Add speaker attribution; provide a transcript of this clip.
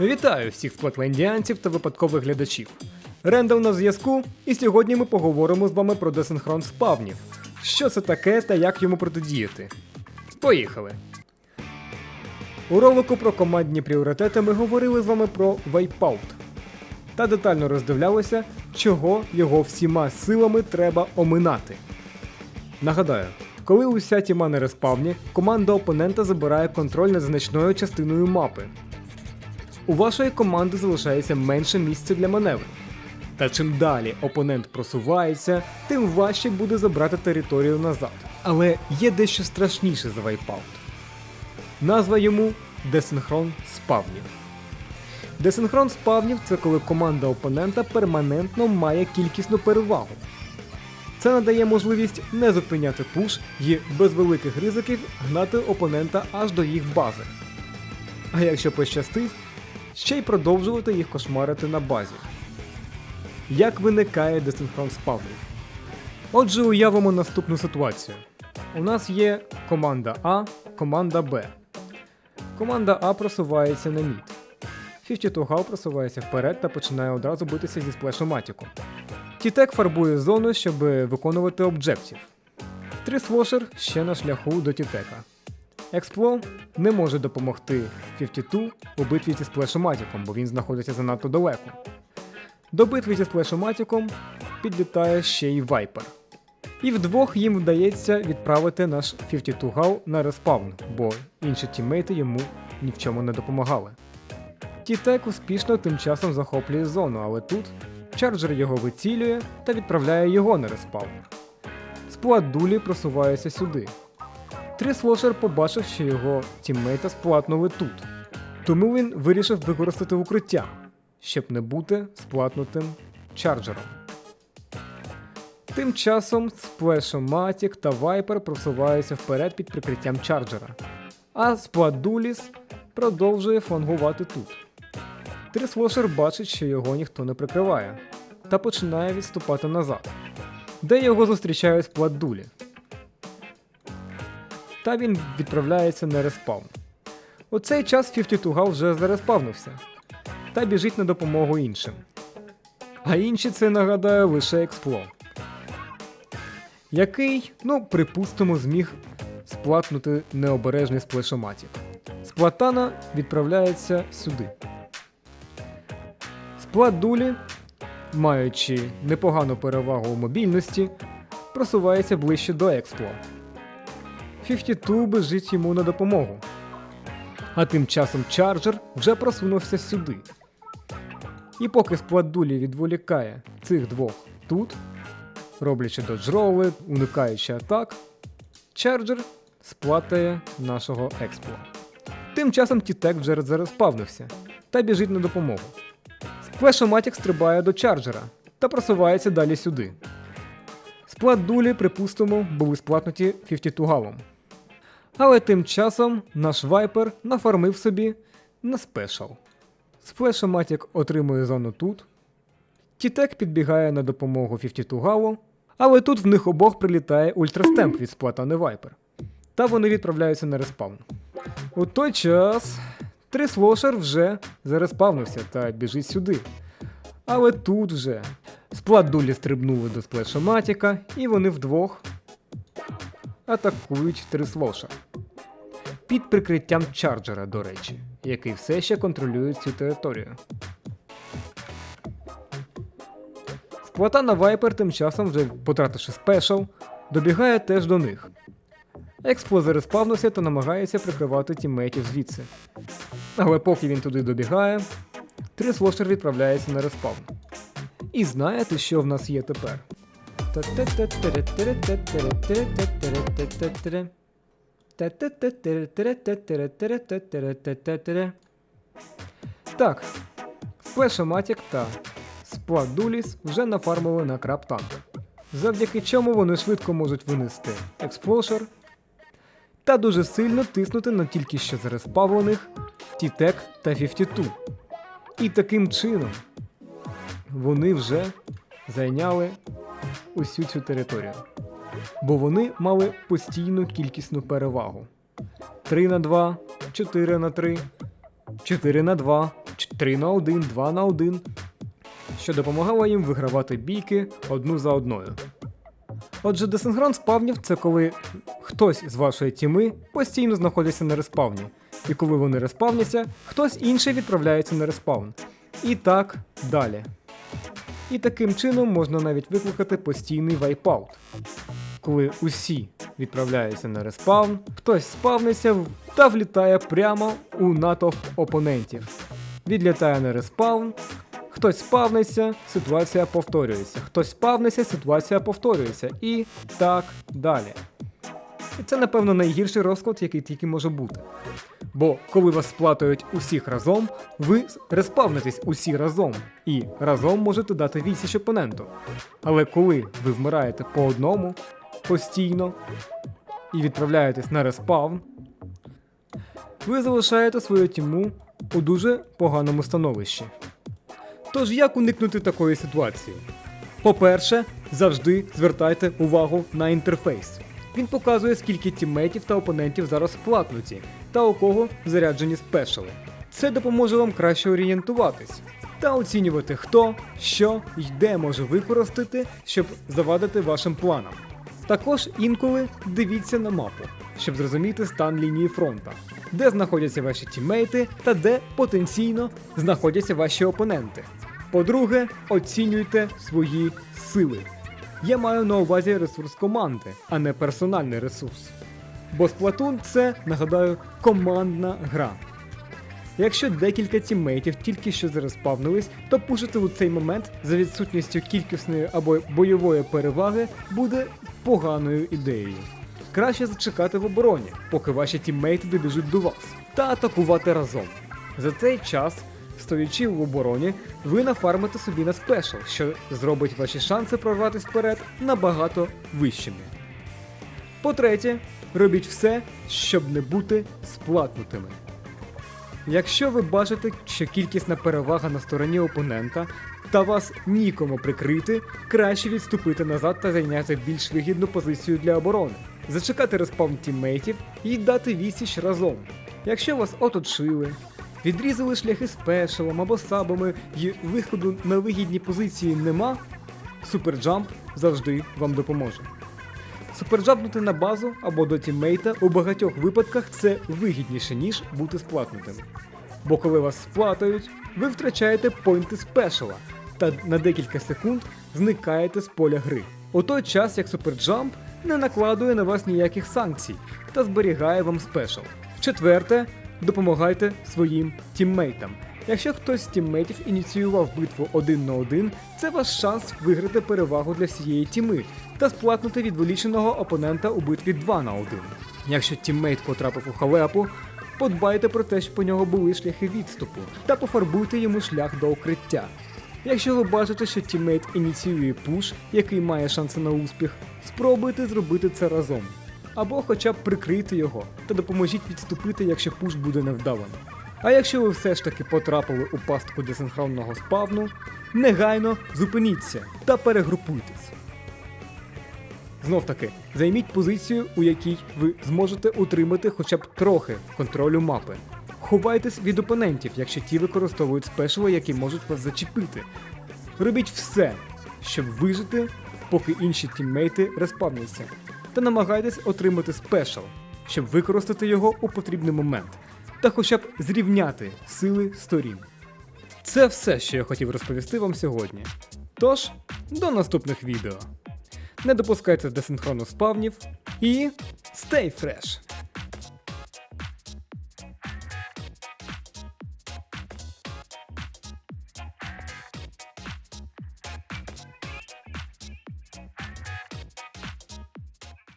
Speaker 1: Вітаю всіх сплетлендіанців та випадкових глядачів. Рендал на зв'язку, і сьогодні ми поговоримо з вами про десинхрон спавнів. Що це таке та як йому протидіяти. Поїхали! У ролику про командні пріоритети ми говорили з вами про Wipeout. Та детально роздивлялися, чого його всіма силами треба оминати. Нагадаю, коли уся тіма на респавні, команда опонента забирає контроль над значною частиною мапи. У вашої команди залишається менше місця для маневрів. Та чим далі опонент просувається, тим важче буде забрати територію назад. Але є дещо страшніше за Wipeout. Назва йому десинхрон спавнів. Десинхрон спавнів – це коли команда опонента перманентно має кількісну перевагу. Це надає можливість не зупиняти пуш і без великих ризиків гнати опонента аж до їх бази. А якщо пощастить, ще й продовжувати їх кошмарити на базі. Як виникає десинхрон спавнів? Отже, уявимо наступну ситуацію. У нас є команда А, команда Б. Команда А просувається на мід. 52 Гал просувається вперед та починає одразу битися зі сплешоматіком. Тітек фарбує зону, щоб виконувати об'єктив. Тріслошер ще на шляху до Тітека. Експло не може допомогти 52 у битві зі сплешоматіком, бо він знаходиться занадто далеко. До битви зі сплешоматіком підлітає ще й Вайпер. І вдвох їм вдається відправити наш 52 Гал на респаун, бо інші тіммейти йому ні в чому не допомагали. Тітек успішно тим часом захоплює зону, але тут Чарджер його вицілює та відправляє його на респаун. Сплат Дулі просувається сюди. Тріслошер побачив, що його тіммейта сплатнули тут, тому він вирішив використати укриття, щоб не бути сплатнутим Чарджером. Тим часом Сплешоматік та Вайпер просуваються вперед під прикриттям Чарджера, а Спладуліс продовжує флангувати тут. Тріслошер бачить, що його ніхто не прикриває, та починає відступати назад, де його зустрічає Спладдулі. Та він відправляється на респаун. У цей час 52 Гал вже зареспавнився, та біжить на допомогу іншим. А інші це, нагадаю, лише Експло, який, припустимо, зміг сплатнути необережний сплешоматік. Сплатана відправляється сюди. Спладдулі, маючи непогану перевагу у мобільності, просувається ближче до Експло. 52 біжить йому на допомогу. А тим часом Чарджер вже просунувся сюди. І поки Спладдулі відволікає цих двох тут, роблячи доджроли, уникаючи атак, Чарджер сплатає нашого Експло. Тим часом Тітек вже зареспавнився та біжить на допомогу. Сплешоматік стрибає до Чарджера та просувається далі сюди. Спладдулі, припустимо, були сплатнуті 52 Галом. Але тим часом наш Вайпер нафармив собі на спешл. Сплешоматік отримує зону тут. Тітек підбігає на допомогу 52 Галу, але тут в них обох прилітає ультрастемп від Сплатани Вайпер. Та вони відправляються на респаун. У той час Тріслошер вже зареспавнився та біжить сюди. Але тут вже Спладдулі стрибнули до Сплешоматіка, і вони вдвох атакують Тріслошер. Під прикриттям Чарджера, до речі, який все ще контролює цю територію. Сплатана Вайпер тим часом, вже потративши спешл, добігає теж до них. Експло зареспавнився та намагається прикривати тіммейтів звідси. Але поки він туди добігає, Тріслошер відправляється на респаун. І знаєте, що в нас є тепер? Так, Сплешоматік та Спладдуліс вже нафармили на Крабтанк, завдяки чому вони швидко можуть винести Експлошер та дуже сильно тиснути на тільки що зареспавлених Тітек та 52. І таким чином вони вже зайняли усю цю територію. Бо вони мали постійну кількісну перевагу. 3 на 2, 4 на 3, 4 на 2, 3 на 1, 2 на 1, що допомагало їм вигравати бійки одну за одною. Отже, десинхрон спавнів – це коли хтось з вашої тіми постійно знаходиться на респавні, і коли вони респавняться, хтось інший відправляється на респаун. І так далі. І таким чином можна навіть викликати постійний вайпаут. Коли усі відправляються на респаун, хтось спавниться та влітає прямо у натовп опонентів. Відлітає на респаун, хтось спавниться, ситуація повторюється. Хтось спавниться, ситуація повторюється. І так далі. І це, напевно, найгірший розклад, який тільки може бути. Бо коли вас сплатують усіх разом, ви респавнитесь усі разом. І разом можете дати відсіч опоненту. Але коли ви вмираєте по одному, постійно, і відправляєтесь на респаун, ви залишаєте свою тіму у дуже поганому становищі. Тож як уникнути такої ситуації? По-перше, завжди звертайте увагу на інтерфейс. Він показує, скільки тіммейтів та опонентів зараз сплатнуті, та у кого заряджені спешали. Це допоможе вам краще орієнтуватись та оцінювати, хто, що і де може використати, щоб завадити вашим планам. Також інколи дивіться на мапу, щоб зрозуміти стан лінії фронта, де знаходяться ваші тіммейти та де потенційно знаходяться ваші опоненти. По-друге, оцінюйте свої сили. Я маю на увазі ресурс команди, а не персональний ресурс. Бо Splatoon – це, нагадаю, командна гра. Якщо декілька тіммейтів тільки що зареспавнились, то пушити у цей момент за відсутністю кількісної або бойової переваги буде поганою ідеєю. Краще зачекати в обороні, поки ваші тіммейти добіжуть до вас, та атакувати разом. За цей час, стоячи в обороні, ви нафармите собі на спешл, що зробить ваші шанси прорватися вперед набагато вищими. По-третє, робіть все, щоб не бути сплатнутими. Якщо ви бачите, що кількісна перевага на стороні опонента, та вас нікому прикрити, краще відступити назад та зайняти більш вигідну позицію для оборони. Зачекати респаун тіммейтів і дати відсіч разом. Якщо вас оточили, відрізали шляхи спешалом або сабами і виходу на вигідні позиції нема, суперджамп завжди вам допоможе. Суперджампнути на базу або до тіммейта у багатьох випадках це вигідніше, ніж бути сплатнутим. Бо коли вас сплатають, ви втрачаєте пойнти спешала та на декілька секунд зникаєте з поля гри. У той час, як суперджамп не накладує на вас ніяких санкцій та зберігає вам спешал. В-четверте, допомагайте своїм тіммейтам. Якщо хтось з тіммейтів ініціював битву 1 на 1, це ваш шанс виграти перевагу для всієї тіми та сплатнути відволіченого опонента у битві 2 на 1. Якщо тіммейт потрапив у халепу, подбайте про те, щоб у нього були шляхи відступу, та пофарбуйте йому шлях до укриття. Якщо ви бачите, що тіммейт ініціює пуш, який має шанси на успіх, спробуйте зробити це разом. Або хоча б прикрийте його та допоможіть відступити, якщо пуш буде невдалим. А якщо ви все ж таки потрапили у пастку десинхронного спавну, негайно зупиніться та перегрупуйтесь. Знов таки, займіть позицію, у якій ви зможете утримати хоча б трохи контролю мапи. Ховайтесь від опонентів, якщо ті використовують спешали, які можуть вас зачепити. Робіть все, щоб вижити, поки інші тіммейти респавняться. Та намагайтесь отримати спешал, щоб використати його у потрібний момент. Та хоча б зрівняти сили сторін. Це все, що я хотів розповісти вам сьогодні. Тож, до наступних відео. Не допускайте десинхрону спавнів і stay fresh!